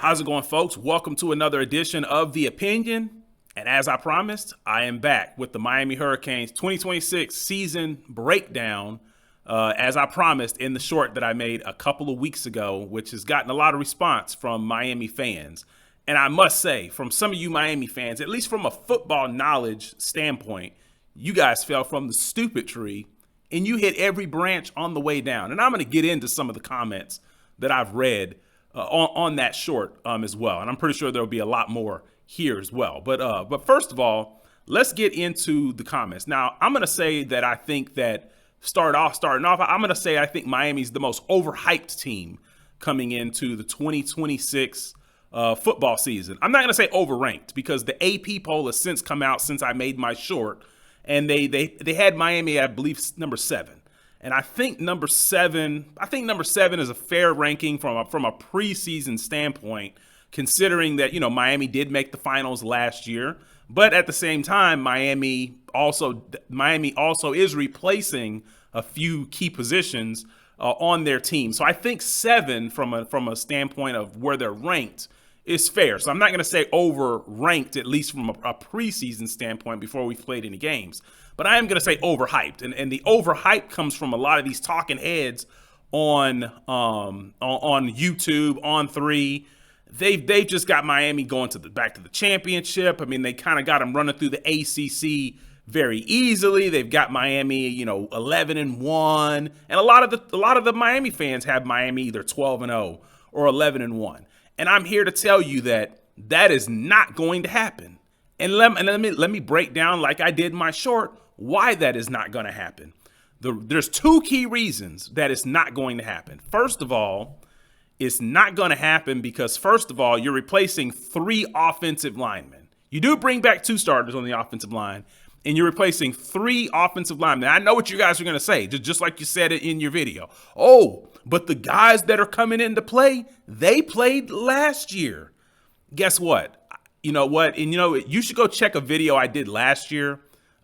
How's it going, folks? Welcome to another edition of The Opinion. And as I promised, I am back with the Miami Hurricanes 2026 season breakdown, as I promised in the short that I made a couple of weeks ago, which has gotten a lot of response from Miami fans. And I must say, from some of you Miami fans, at least from a football knowledge standpoint, you guys fell from the stupid tree and you hit every branch on the way down. And I'm going to get into some of the comments that I've read on that short as well. And I'm pretty sure there'll be a lot more here as well. But first of all, let's get into the comments. Now, I'm going to say that I think that starting off, I'm going to say I think Miami's the most overhyped team coming into the 2026 football season. I'm not going to say overranked because the AP poll has since come out since I made my short, and they had Miami, I believe, number 7. And I think number seven is a fair ranking from a preseason standpoint, considering that, Miami did make the finals last year. But at the same time, Miami also is replacing a few key positions on their team. So I think 7 from a standpoint of where they're ranked is fair. So I'm not going to say over-ranked, at least from a preseason standpoint before we've played any games. But I am going to say overhyped. And the overhype comes from a lot of these talking heads on YouTube, on 3. They've just got Miami going back to the championship. I mean, they kind of got them running through the ACC very easily. They've got Miami, 11-1. And a lot of the Miami fans have Miami either 12-0 or 11-1. And I'm here to tell you that is not going to happen. And let me break down, like I did in my short, why that is not going to happen. There's 2 key reasons that it's not going to happen. First of all, it's not going to happen because, first of all, you're replacing 3 offensive linemen. You do bring back 2 starters on the offensive line, and you're replacing 3 offensive linemen. I know what you guys are going to say, just like you said it in your video. Oh, but the guys that are coming into play, they played last year. Guess what? You know what? And you should go check a video I did last year.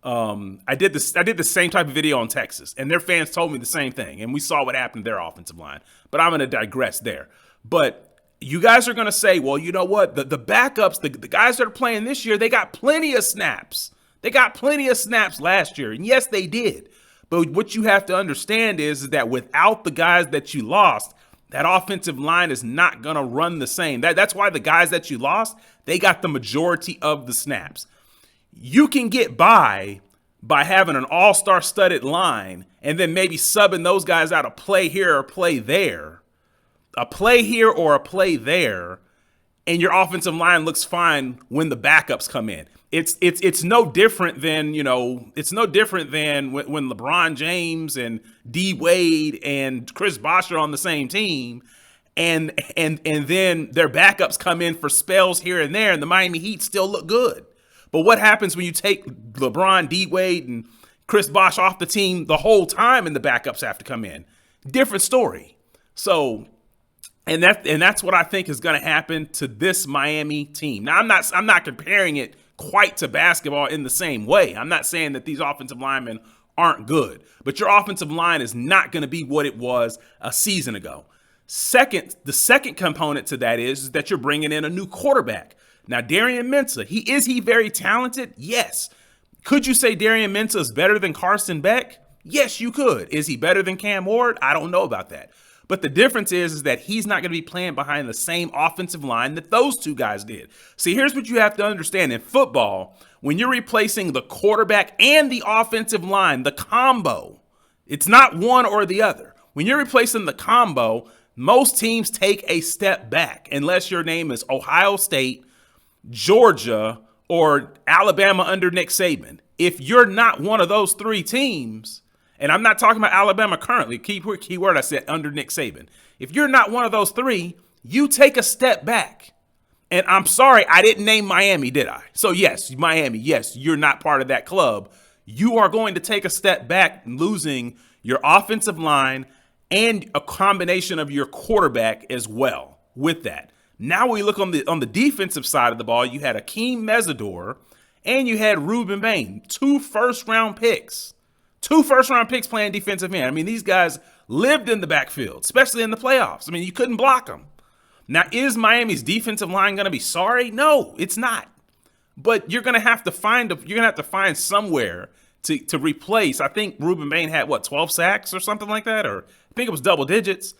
I did the same type of video on Texas, and their fans told me the same thing, and we saw what happened to their offensive line. But I'm going to digress there. But you guys are going to say, well, you know what? The backups, the guys that are playing this year, they got plenty of snaps. They got plenty of snaps last year, and yes, they did. But what you have to understand is that without the guys that you lost, that offensive line is not going to run the same. That's why the guys that you lost, they got the majority of the snaps. You can get by having an all-star studded line and then maybe subbing those guys out a play here or a play there, and your offensive line looks fine when the backups come in. It's no different than, when LeBron James and D Wade and Chris Bosh are on the same team, and then their backups come in for spells here and there, and the Miami Heat still look good. But what happens when you take LeBron, D Wade, and Chris Bosh off the team the whole time and the backups have to come in? Different story. So, and that's what I think is going to happen to this Miami team. Now, I'm not comparing it quite to basketball in the same way. I'm not saying that these offensive linemen aren't good, but your offensive line is not going to be what it was a season ago. The second component to that is that you're bringing in a new quarterback. Now, Darian Mensah, is he very talented? Yes. Could you say Darian Mensah is better than Carson Beck? Yes, you could. Is he better than Cam Ward? I don't know about that. But the difference is that he's not going to be playing behind the same offensive line that those 2 guys did. See, here's what you have to understand. In football, when you're replacing the quarterback and the offensive line, the combo, it's not one or the other. When you're replacing the combo, most teams take a step back unless your name is Ohio State, Georgia, or Alabama under Nick Saban. If you're not one of those 3 teams, and I'm not talking about Alabama currently, keyword I said under Nick Saban. If you're not one of those 3, you take a step back. And I'm sorry, I didn't name Miami, did I? So yes, Miami, yes, you're not part of that club. You are going to take a step back, losing your offensive line and a combination of your quarterback as well with that. Now we look on the defensive side of the ball, you had Akeem Mesidor and you had Ruben Bain, 2 first-round picks. 2 first-round picks playing defensive end. I mean, these guys lived in the backfield, especially in the playoffs. I mean, you couldn't block them. Now, is Miami's defensive line going to be sorry? No, it's not. But you're going to have to find somewhere to replace. I think Ruben Bain had 12 sacks or something like that, or I think it was double digits.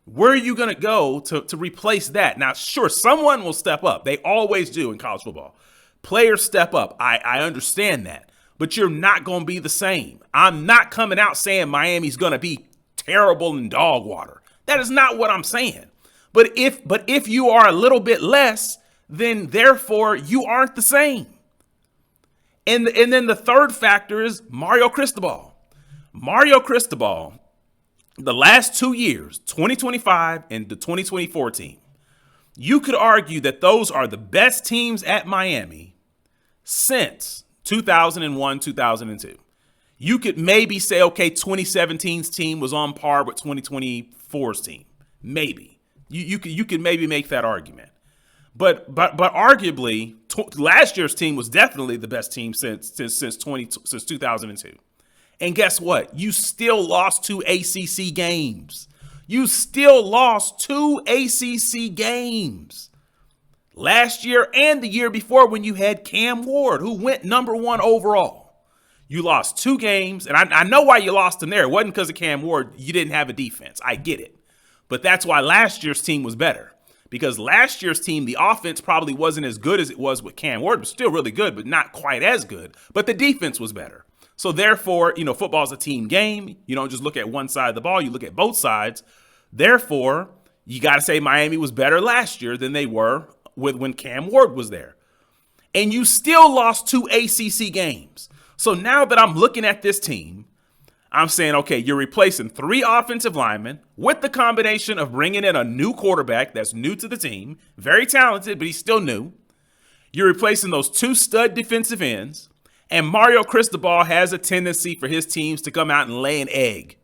Where are you going to go to replace that? Now, sure, someone will step up. They always do in college football. Players step up. I understand that. But you're not going to be the same. I'm not coming out saying Miami's going to be terrible in dog water. That is not what I'm saying. But if you are a little bit less, then therefore you aren't the same. And then the third factor is Mario Cristobal. Mario Cristobal, the last 2 years, 2025 and the 2024 team, you could argue that those are the best teams at Miami since 2001, 2002. You could maybe say, okay, 2017's team was on par with 2024's team. Maybe. You could maybe make that argument. But arguably, last year's team was definitely the best team since 2002. And guess what? You still lost 2 ACC games. You still lost 2 ACC games. Last year and the year before when you had Cam Ward, who went number 1 overall. You lost 2 games, and I know why you lost them there. It wasn't because of Cam Ward. You didn't have a defense. I get it. But that's why last year's team was better. Because last year's team, the offense probably wasn't as good as it was with Cam Ward. It was still really good, but not quite as good. But the defense was better. So therefore, football is a team game. You don't just look at one side of the ball. You look at both sides. Therefore, you got to say Miami was better last year than they were when Cam Ward was there. And you still lost 2 ACC games. So now that I'm looking at this team, I'm saying, okay, you're replacing 3 offensive linemen with the combination of bringing in a new quarterback that's new to the team, very talented, but he's still new. You're replacing those 2 stud defensive ends, and Mario Cristobal has a tendency for his teams to come out and lay an egg.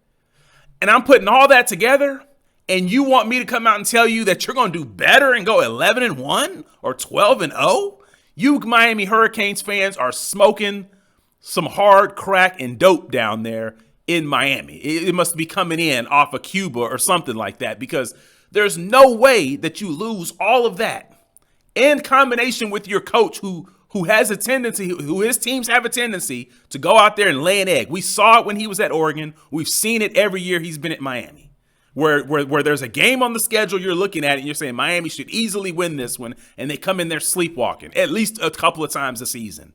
And I'm putting all that together, and you want me to come out and tell you that you're going to do better and go 11-1 or 12-0? You Miami Hurricanes fans are smoking some hard crack and dope down there in Miami. It must be coming in off of Cuba or something like that, because there's no way that you lose all of that in combination with your coach who has a tendency, who his teams have a tendency to go out there and lay an egg. We saw it when he was at Oregon. We've seen it every year he's been at Miami, where there's a game on the schedule, you're looking at it and you're saying Miami should easily win this one, and they come in there sleepwalking at least a couple of times a season.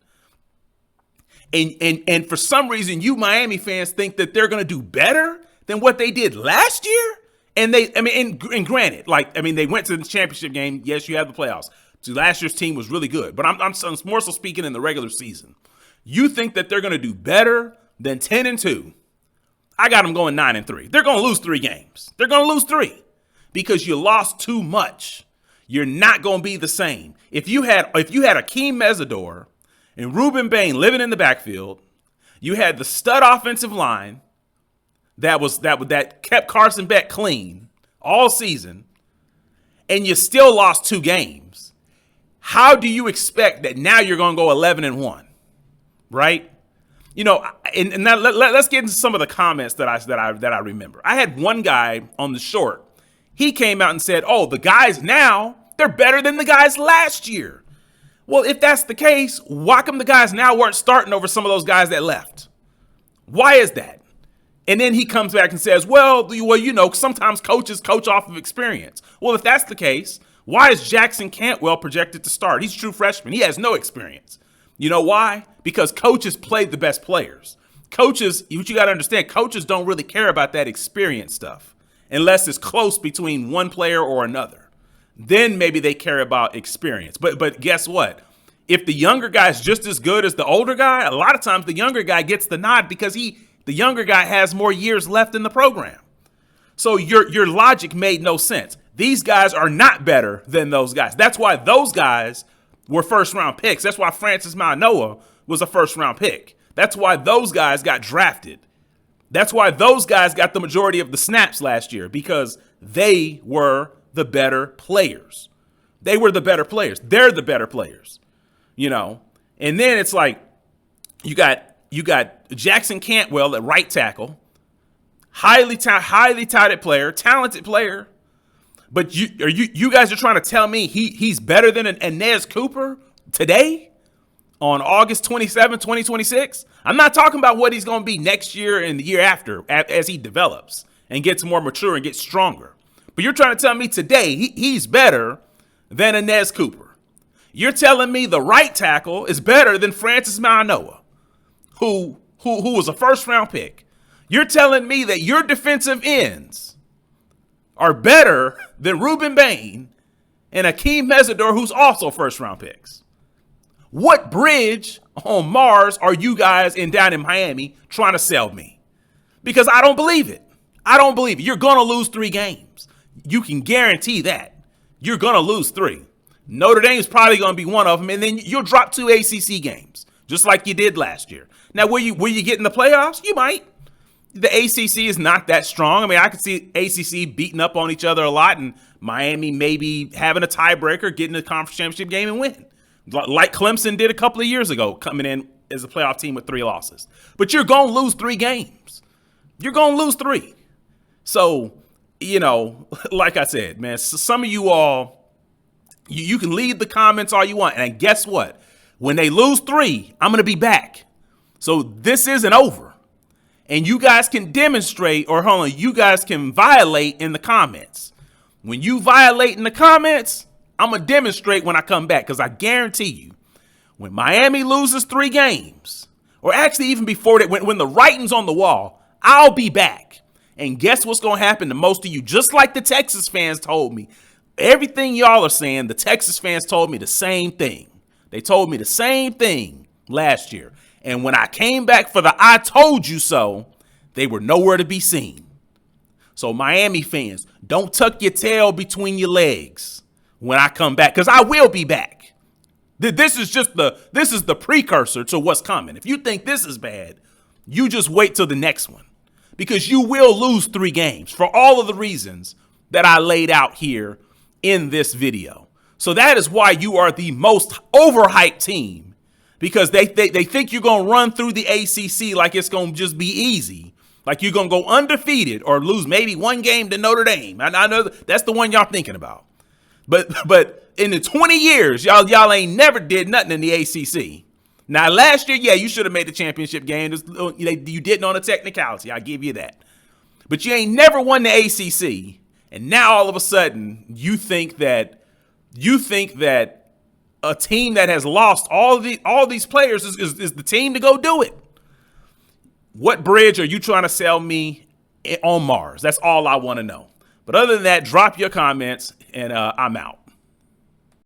And for some reason, you Miami fans think that they're going to do better than what they did last year. And granted, they went to the championship game. Yes, you have the playoffs. So last year's team was really good, but I'm more so speaking in the regular season. You think that they're going to do better than 10-2? I got them going 9-3. They're going to lose 3 games. They're going to lose 3 because you lost too much. You're not going to be the same. If you had Akeem Mesidor and Ruben Bain living in the backfield, you had the stud offensive line that kept Carson Beck clean all season, and you still lost 2 games. How do you expect that now you're going to go 11-1, right? And now let's get into some of the comments that I remember. I had one guy on the short. He came out and said, "Oh, the guys now, they're better than the guys last year." Well, if that's the case, why come the guys now weren't starting over some of those guys that left? Why is that? And then he comes back and says, well, sometimes coaches coach off of experience. Well, if that's the case, why is Jackson Cantwell projected to start? He's a true freshman. He has no experience. You know why? Because coaches played the best players. Coaches, what you got to understand, coaches don't really care about that experience stuff unless it's close between one player or another. Then maybe they care about experience. But guess what? If the younger guy is just as good as the older guy, a lot of times the younger guy gets the nod because the younger guy has more years left in the program. So your logic made no sense. These guys are not better than those guys. That's why those guys were first-round picks. That's why Francis Manoa was a first-round pick. That's why those guys got drafted. That's why those guys got the majority of the snaps last year, because they were the better players. They were the better players. They're the better players, And then it's like you got Jackson Cantwell at right tackle, highly touted player, talented player. But you guys are trying to tell me he's better than an Inez Cooper today on August 27, 2026? I'm not talking about what he's going to be next year and the year after as he develops and gets more mature and gets stronger. But you're trying to tell me today he's better than Inez Cooper. You're telling me the right tackle is better than Francis Manoa, who was a first-round pick. You're telling me that your defensive ends are better than Ruben Bain and Akeem Mesidor, who's also first-round picks. What bridge on Mars are you guys down in Miami trying to sell me? Because I don't believe it. I don't believe it. You're going to lose 3 games. You can guarantee that. You're going to lose 3. Notre Dame's probably going to be one of them, and then you'll drop 2 ACC games, just like you did last year. Now, will you get in the playoffs? You might. The ACC is not that strong. I mean, I could see ACC beating up on each other a lot, and Miami maybe having a tiebreaker, getting the conference championship game and win, like Clemson did a couple of years ago, coming in as a playoff team with 3 losses. But you're going to lose 3 games. You're going to lose 3. So, like I said, man, some of you all, you can leave the comments all you want. And guess what? When they lose 3, I'm going to be back. So this isn't over. And you guys can demonstrate, or hold on, you guys can violate in the comments. When you violate in the comments, I'm going to demonstrate when I come back, because I guarantee you, when Miami loses 3 games, or actually even before that, when the writing's on the wall, I'll be back. And guess what's going to happen to most of you? Just like the Texas fans told me. Everything y'all are saying, the Texas fans told me the same thing. They told me the same thing last year. And when I came back for the I told you so, they were nowhere to be seen. So Miami fans, don't tuck your tail between your legs when I come back, because I will be back. This is the precursor to what's coming. If you think this is bad, you just wait till the next one, because you will lose 3 games for all of the reasons that I laid out here in this video. So that is why you are the most overhyped team, because they think you're going to run through the ACC like it's going to just be easy, like you're going to go undefeated or lose maybe 1 game to Notre Dame. I know that's the one y'all thinking about. But in the 20 years, y'all ain't never did nothing in the ACC. Now, last year, yeah, you should have made the championship game. You didn't on a technicality. I give you that. But you ain't never won the ACC. And now all of a sudden, you think that a team that has lost all these players is the team to go do it. What bridge are you trying to sell me on Mars? That's all I want to know. But other than that, drop your comments, and I'm out.